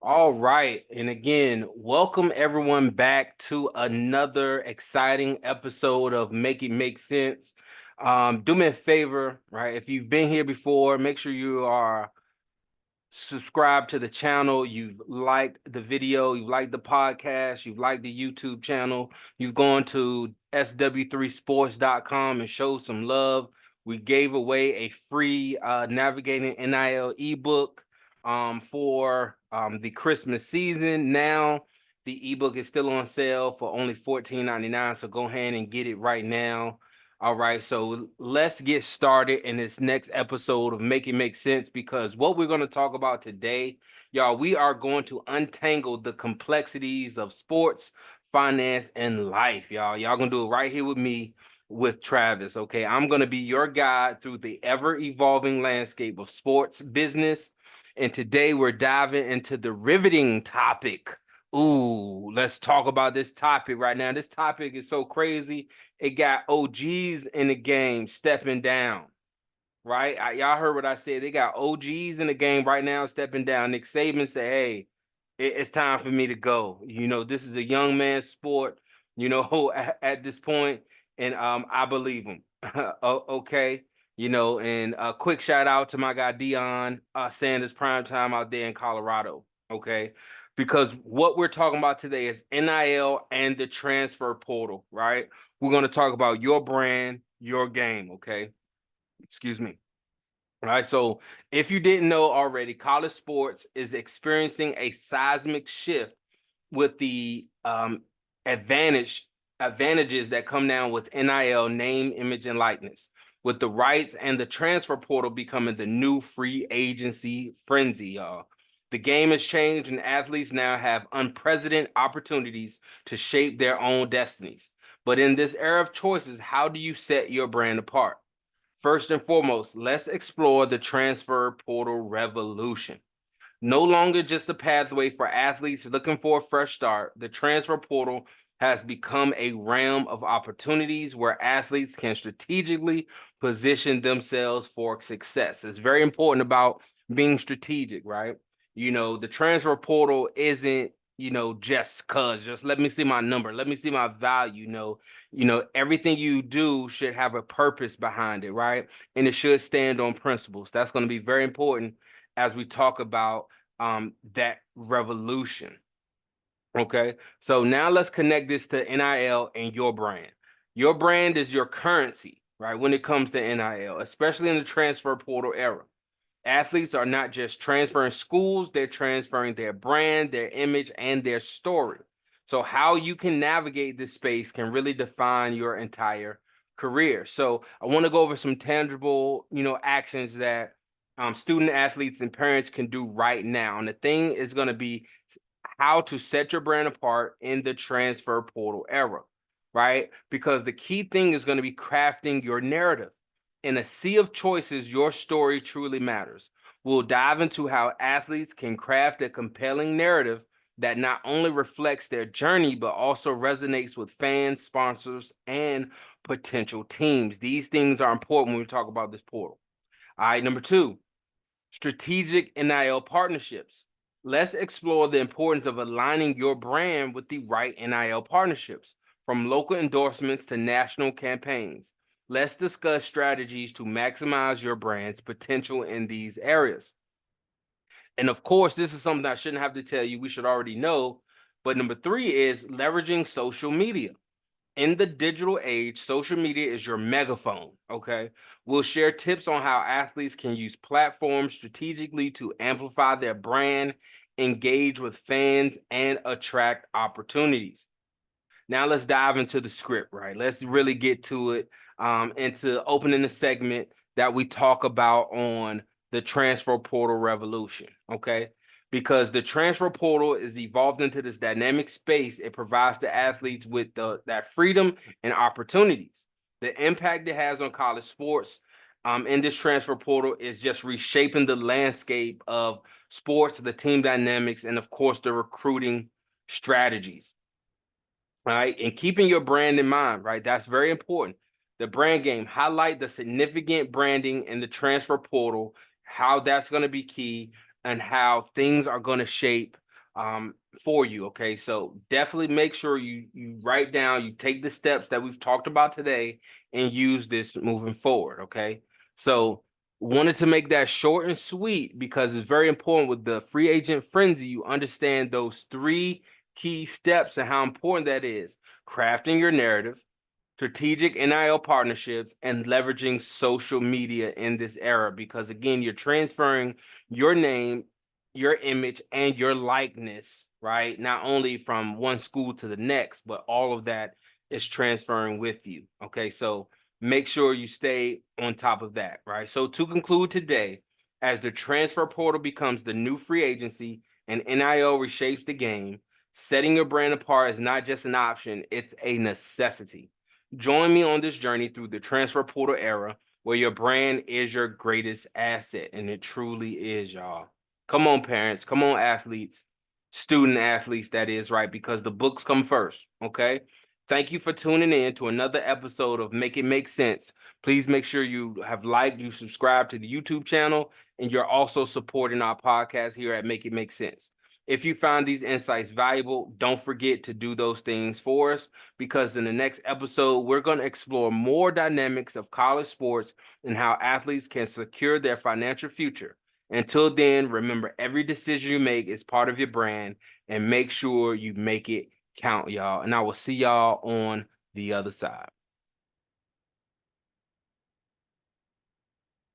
All right. And again, welcome everyone back to another exciting episode of Make It Make Sense. Do me a favor, right? If you've been here before, make sure you are subscribe to the channel, you've liked the video, you've liked the podcast, you've liked the YouTube channel, you've gone to sw3sports.com and showed some love. We gave away a free Navigating NIL ebook for the Christmas season. Now, the ebook is still on sale for only $14.99, so go ahead and get it right now. All right, so let's get started in this next episode of Make It Make Sense, because what we're going to talk about today, y'all, we are going to untangle the complexities of sports, finance, and life, y'all. Y'all going to do it right here with me, with Travis, okay? I'm going to be your guide through the ever-evolving landscape of sports business, and today we're diving into the riveting topic. Ooh, let's talk about this topic right now. This topic is so crazy. It got OGs in the game stepping down, right? Y'all heard what I said. They got OGs in the game right now stepping down. Nick Saban said, hey, it's time for me to go. This is a young man's sport, at this point, and I believe him. Okay. And a quick shout out to my guy Dion Sanders Prime Time out there in Colorado. Okay. Because what we're talking about today is NIL and the transfer portal, right? We're going to talk about your brand, your game, okay? Excuse me. All right, so if you didn't know already, college sports is experiencing a seismic shift with the advantages that come down with NIL, name, image, and likeness, with the rights and the transfer portal becoming the new free agency frenzy, y'all. The game has changed, and athletes now have unprecedented opportunities to shape their own destinies. But in this era of choices, how do you set your brand apart? First and foremost, let's explore the transfer portal revolution. No longer just a pathway for athletes looking for a fresh start, the transfer portal has become a realm of opportunities where athletes can strategically position themselves for success. It's very important about being strategic, right? The transfer portal isn't, just let me see my number, let me see my value. Everything you do should have a purpose behind it, right? And it should stand on principles. That's going to be very important as we talk about that revolution. Okay, so now let's connect this to NIL and your brand. Your brand is your currency, right? When it comes to NIL, especially in the transfer portal era, athletes are not just transferring schools, they're transferring their brand, their image, and their story. So how you can navigate this space can really define your entire career. So I want to go over some tangible, actions that student athletes and parents can do right now. And the thing is going to be how to set your brand apart in the transfer portal era, right? Because the key thing is going to be crafting your narrative. In a sea of choices, your story truly matters. We'll dive into how athletes can craft a compelling narrative that not only reflects their journey, but also resonates with fans, sponsors, and potential teams. These things are important when we talk about this portal. All right, number two, strategic NIL partnerships. Let's explore the importance of aligning your brand with the right NIL partnerships, from local endorsements to national campaigns. Let's discuss strategies to maximize your brand's potential in these areas. And of course, this is something I shouldn't have to tell you, we should already know. But number three is leveraging social media. In the digital age, social media is your megaphone, okay? We'll share tips on how athletes can use platforms strategically to amplify their brand, engage with fans, and attract opportunities. Now let's dive into the script, right? Let's really get to it, into opening the segment that we talk about on the transfer portal revolution, okay? Because the transfer portal is evolved into this dynamic space. It provides the athletes with that freedom and opportunities. The impact it has on college sports in this transfer portal is just reshaping the landscape of sports, the team dynamics, and of course the recruiting strategies. Right, and keeping your brand in mind, right? That's very important. The brand game, highlight the significant branding in the transfer portal, how that's going to be key, and how things are going to shape. for you. Okay, so definitely make sure you write down, you take the steps that we've talked about today and use this moving forward. Okay, so wanted to make that short and sweet because it's very important with the free agent frenzy. You understand those three key steps and how important that is: crafting your narrative, strategic NIL partnerships, and leveraging social media in this era. Because again, you're transferring your name, your image, and your likeness, right? Not only from one school to the next, but all of that is transferring with you. Okay, so make sure you stay on top of that, right? So to conclude today, as the transfer portal becomes the new free agency and NIL reshapes the game, setting your brand apart is not just an option, it's a necessity. Join me on this journey through the transfer portal era where your brand is your greatest asset, and it truly is, y'all. Come on, parents. Come on, athletes, student athletes, that is, right? Because the books come first, okay? Thank you for tuning in to another episode of Make It Make Sense. Please make sure you have liked, you subscribe to the YouTube channel, and you're also supporting our podcast here at Make It Make Sense. If you found these insights valuable, don't forget to do those things for us, because in the next episode, we're going to explore more dynamics of college sports and how athletes can secure their financial future. Until then, remember, every decision you make is part of your brand, and make sure you make it count, y'all. And I will see y'all on the other side.